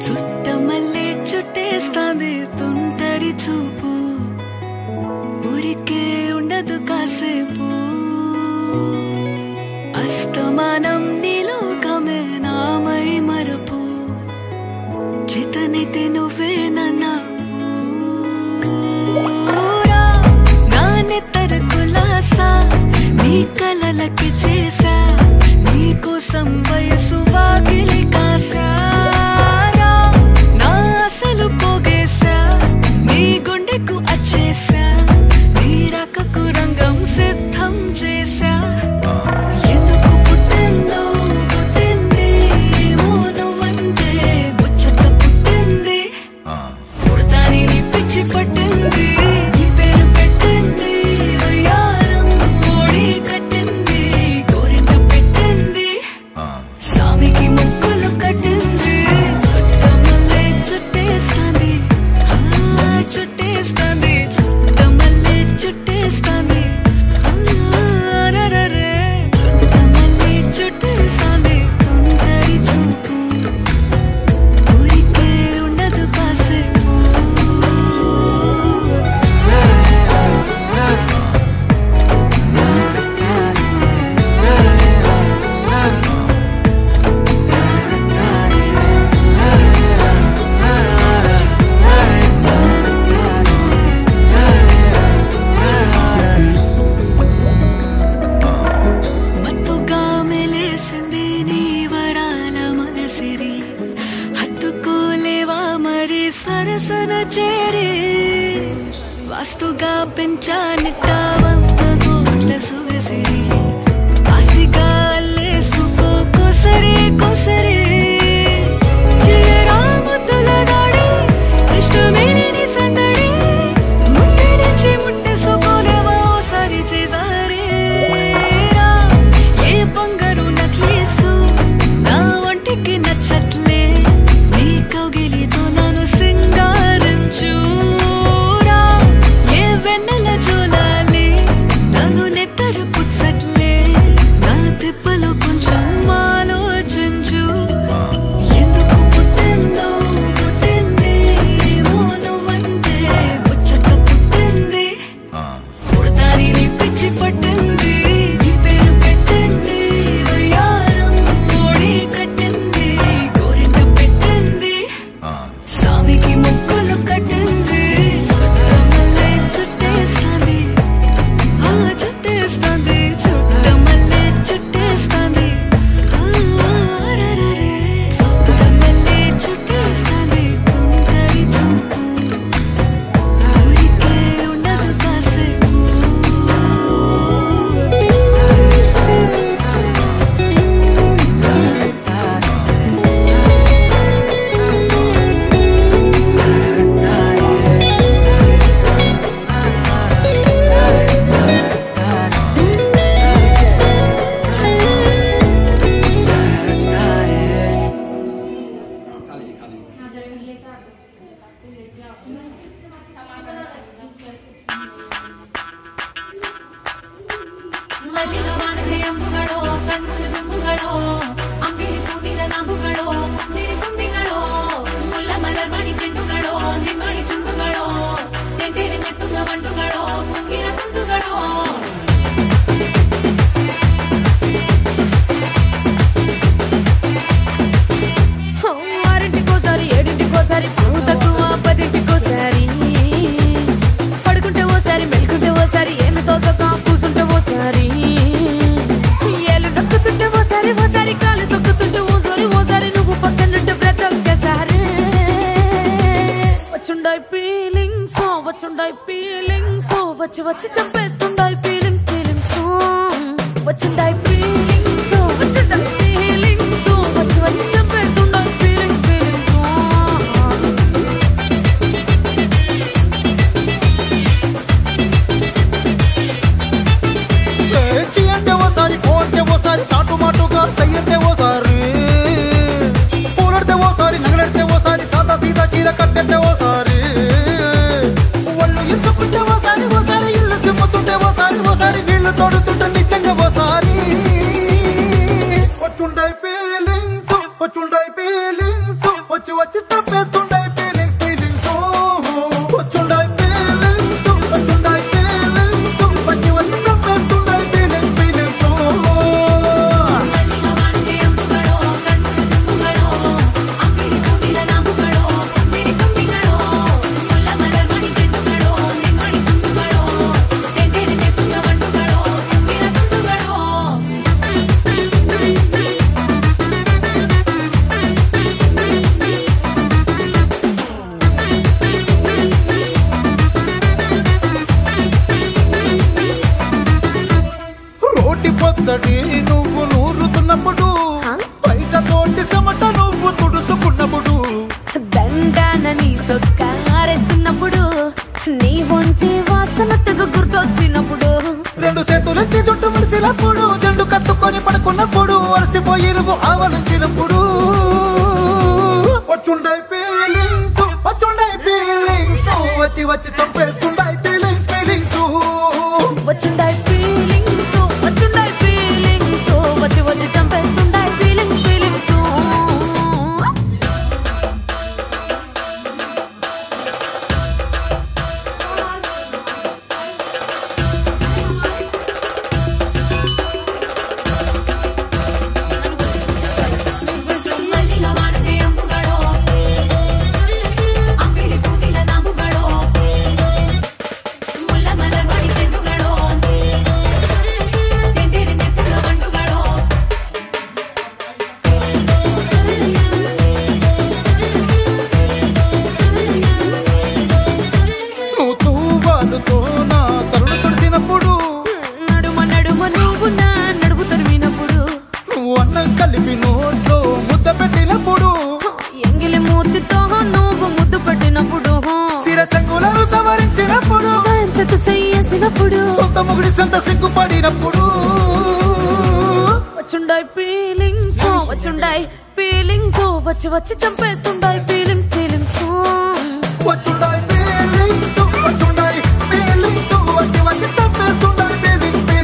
చుట్టమల్లే చుట్టేస్తాంది తుంటరి చూపు ఊరికే ఉండదు కాసేపు అస్తమానం నీలోకమే నామై మరపు చేతనైతే నువ్వే నన్నా నా నెత్తర కులాసా నీ కలలకి చేసా నీ కోసం వయసు వాకిలి కాసా నా అసలు పోగేసా నీ గుండెకు అచ్చేసా నీ రకకు రంగం సిద్ధం చేసా ఎందుకు పుట్టిందో పుట్టింది ఏమో నువ్వంటే ముచ్చట పుట్టింది పుడతాని నీ పిచ్చి పట్టింది నీ పేరు పెట్టింది వయ్యారం ఓడి కట్టింది గోరింట పెట్టింది సామికి ముక్కులు కట్టింది చుట్టమల్లే చుట్టేస్తాంది చుట్టేస్తాంది చుట్టమల్లే చుట్టేస్తాంది రరరే చుట్టమల్లే చుట్టేస్తాంది తుంటరి చూపు ఊరికే ఉండదు కాసేపు మత్తుగా మెలేసింది నీ వరాల మగసిరి హత్తుకోలేవా మరి సరసన చేరి వాస్తుగా పెంచానిట్ట 100 కోట్ల సొగసిరి ఆస్తిగా అల్లేసుకో కొసరి కొసరి చీరా ముద్దుల దాడి ఇష్టమేని సందడి ముట్టడించి ముట్టేసుకోలేవా ఓసారి చేసారి ఏ బంగారు నక్లీసు నా ఒంటికి నచ్చట్లే నీ కౌగిలితో నన్ను సింగారించురా ఏ వెన్నెల జోలాలి నన్ను నెత్తరు పుచ్చట్లే నా తిప్పలు కొంచెం ఆలోచించు ఎందుకు పుట్టిందో పుట్టింది ఏమో నువ్వంటే ముచ్చట పుట్టింది పుడతాని నీ పిచ్చి పట్టింది నీ పేరు పెట్టింది వయ్యారం ఓడి కట్టింది గోరింట పెట్టింది సామికి ముక్కులు కట్టింది చుట్టమల్లే చుట్టేస్తాంది చుట్టేస్తాంది చుట్టమల్లే చుట్టేస్తాంది రరరే చుట్టమల్లే చుట్టేస్తాంది తుంటరి చూపు ఊరికే ఉండదు కాసేపు ಮಲ್ಲಿಗವಾನದೆ ಅಂಬುಗಳೋ ಕಣ್ಣುಲ ಬಿಂಬುಗಳೋ ಅಂಬಿಳಿ ಕೂದಿನ ನಂಬುಗಳೋ ಚಿರಿ ತುಂಬಿಗಳೋ ಮುಲ್ಲ ಮಲರ್ಮಣಿ ಚೆಂಡುಗಳೋ ನಿಮ್ಮಣಿ ಚುಂಡುಗಳೋ ತೆಂಟೆರೆ ನೆತ್ತುಂಗ ಬಂಡುಗಳೋ ಕುಂಗಿನ ತುಂಡುಗಳೋ ఆరింటికోసారి ఏడింటికోసారి తక్కువ 10ంటికోసారి పడుకుంటే ఓసారి మెలుకుంటే ఓసారి ఏమి తోసక కూసుంటే ఓసారి ఏళ్ళు నొక్కుతుంటే ఓసారి ఓసారి కాలు తొక్కుతుంటే ఓసారి ఓసారి నువ్వు పక్కనుంటే బ్రతొక్కసారి వచ్చుండాయి ఫీలింగ్స్ వచ్చి వచ్చి చంపేస్తుండాయి ఫీలింగ్స్ వచ్చుండాయి ఫీలింగ్స్ వచ్చుండాయి ఫీలింగ్స్ వచ్చి వచ్చి చంపేస్తుండాయి ఫీలింగ్స్ అంటే ఓసారి పోతే ఓసారి చాటు మాటుగా సయ్యంటే ఓసారి పూలడితే ఓసారి నగలడితే ఓసారి సాదా సీదా చీర కట్టెత్తే ఓసారి ఒళ్ళు ఇసుకుంటే ఓసారి ఓసారి ఇల్లు సిమ్ముతుంటే ఓసారి ఓసారి నీళ్లు తోడుతుంటే నిజంగా ఓసారి వచ్చుండాయి ఫీలింగ్స్ వచ్చి వచ్చి పచ్చడి నువ్వు నూరుతున్నప్పుడు బయట తోటి సమట నువ్వు తుడుచుకున్నప్పుడు దండాన నీ సొక్కారేస్తున్నప్పుడు నీ ఒంటి వాసన తెగ గుర్తొచ్చినప్పుడు రెండు చేతులెత్తి జుట్టు ముడిసినప్పుడు జండు కత్తుకొని పడుకున్నప్పుడు అలసిపోయి నువ్వు ఆవలించినప్పుడు వచ్చుండై ఫీలింగ్స్ వచ్చి వచ్చి చంపేస్తుండై ఫీలింగ్స్ వచ్చిండై ఫీలింగ్స్ వచ్చిండై ఫీలింగ్స్ వచ్చి వచ్చి చంపేస్తుండై ఫీలింగ్స్ కలిపి నోట్లో ముద్ద పెట్టినప్పుడు ఎంగిలి మూతితో నువ్వు ముద్దు పెట్టినప్పుడు శిరసంగులను సవరించినప్పుడు చేసినప్పుడు సొంత ముగుడి సొంత సిగ్గుపడినప్పుడు వచ్చుండై ఫీలింగ్స్ వచ్చుండై ఫీలింగ్స్ వచ్చి వచ్చి చంపేస్తుండై ఫీలింగ్స్ వచ్చుండై ఫీలింగ్స్ వచ్చుండై ఫీలింగ్స్ వచ్చి వచ్చి చంపేస్తుండై ఫీలింగ్స్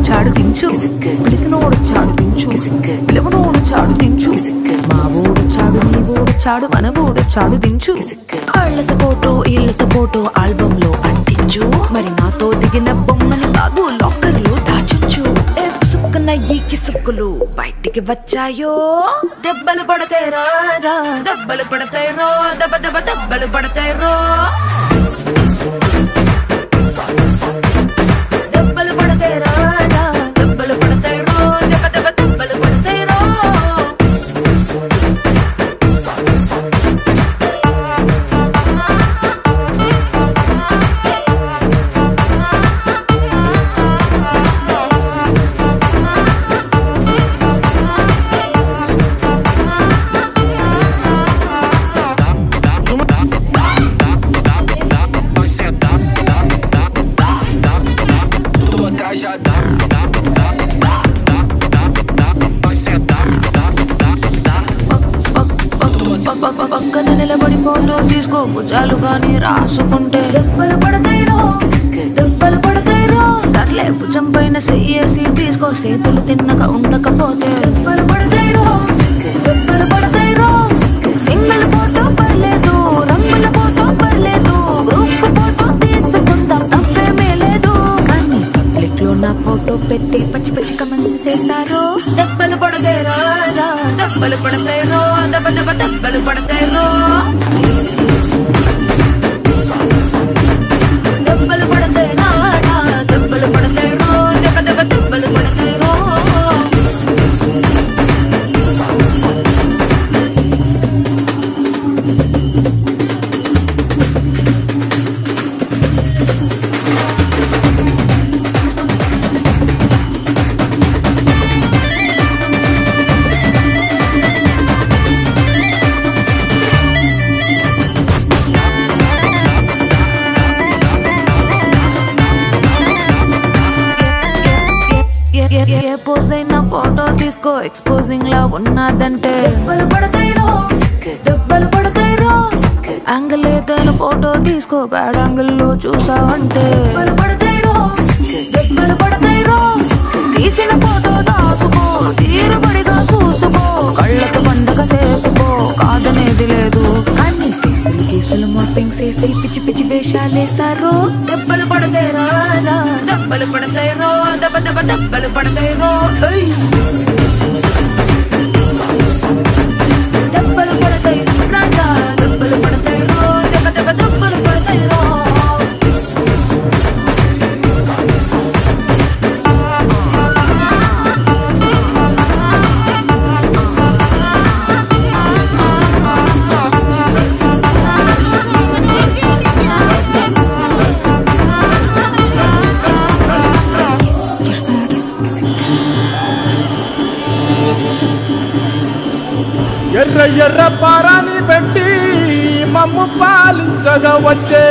చాడు దించు పిలిసినోడు చాడు దించు పిలవనోడు చాడు దించు మా ఊడు చాడు నీ ఊడు చాడు మన ఊడు చాడు దించు కాళ్ళతో ఫోటో ఇళ్ళతో ఫోటో ఆల్బమ్ లో అంటించు మరి నాతో దిగిన బొమ్మని బాబు లాకర్ లో దాచుంచు సుక్కున్న ఈ కిసుక్కులు బయటికి వచ్చాయో దెబ్బలు పడతాయి రాజా దెబ్బలు పడతాయి రో దెబ్బ దెబ్బ దెబ్బలు పడతాయి రో దెబ్బలు పడతాయి రాజా దెబ్బలు పడతాయి రో దెబ్బ దెబ్బ దెబ్బలు పడతాయి రో పక్కన నిలబడి ఫోటో తీసుకో భుజాలు గాని రాసుకుంటే దెబ్బలు పడతాయిరో దెబ్బలు పడతాయిరో సర్లే భుజం పైన చెయ్యేసి తీసుకో చేతులు తిన్నగా ఉండకపోతే దెబ్బలు పడతాయిరో దెబ్బలు పడతాయిరో సింగిల్ ఫోటో పర్లేదు రంగుల ఫోటో పర్లేదు గ్రూప్ ఫోటో తీసుకుందాం తప్పేమీ లేదు కానీ పబ్లిక్ లో నా ఫోటో పెట్టి పచ్చి పచ్చి కమెంట్స్ చేస్తారు దెబ్బలు పడతాయి రాజా దెబ్బలు పడతాయి రో దెబ్బ దెబ్బ దెబ్బలు పడతాయి రో దెబ్బలు పడతాయి రాజా దెబ్బలు పడతాయి రో దెబ్బ దెబ్బ దెబ్బలు పడతాయి రో పోజ్ అయినా ఫోటో తీసుకో ఎక్స్పోజింగ్ లా ఉన్నదంటే దెబ్బలు పడతాయిరో దెబ్బలు పడతాయిరో యాంగిల్ ఏదైనా ఫోటో తీసుకో బ్యాడ్ యాంగిల్ లో చూసావంటే దెబ్బలు పడతాయిరో దెబ్బలు పడతాయిరో తీసిన ఫోటో దాసుకో తీరుబడిగా చూసుకో కళ్ళకు పండగ చేసుకో కాదనేది లేదు కానీ కేసులు మాపింగ్ చేసి పిచ్చి పిచ్చి వేషాలేసారు దెబ్బలు పడతాయి రాజా దెబ్బలు పడతాయి రో దెబ్బ దెబ్బ దెబ్బలు పడతాయి రో దెబ్బలు పడతాయి రాజా దెబ్బలు పడతాయి రో దెబ్బ దెబ్బ దెబ్బలు పడతాయి రో ఎర్ర ఎర్ర పారాని పెట్టి మమ్ము పాలించగా వచ్చే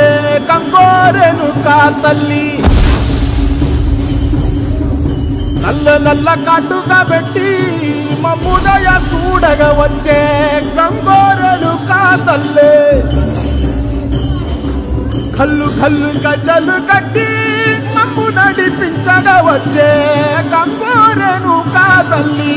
కంగోరెను కా తల్లి నల్ల నల్ల కాటుగా పెట్టి మమ్ముదయ చూడగా వచ్చే కంగోరెను కా తల్లి కల్లు కల్లు గజలు కట్టి మమ్ము నడిపించగా వచ్చే కంగోరెను కా తల్లి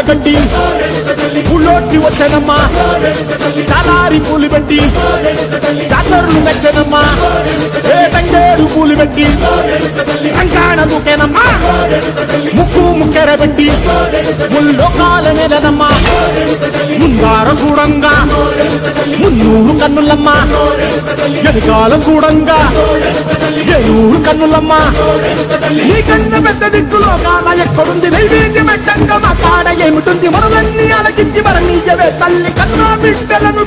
గడ్డి పుల్లోటి వచ్చనమ్మా చాలారి పూలు పెట్టి జాతరలు మెచ్చనమ్మా ఏ తంగేరు పూలు పెట్టి రంగాణ దూకేనమ్మా ముక్కు ముక్కెర పెట్టి ముల్లోకాల నెలనమ్మా ముందార చూడంగా మున్నూరు కన్నులమ్మా ఎదుకాల చూడంగా ఏనూరు కన్నులమ్మా నీ కన్న పెద్ద దిక్కులో కాల ఎక్కడుంది నైవేద్యం ఎట్టంగా మా కాడ ఏమిటుంది మనలన్నీ అలకించి మరణీయవే తల్లి కన్నా బిడ్డలను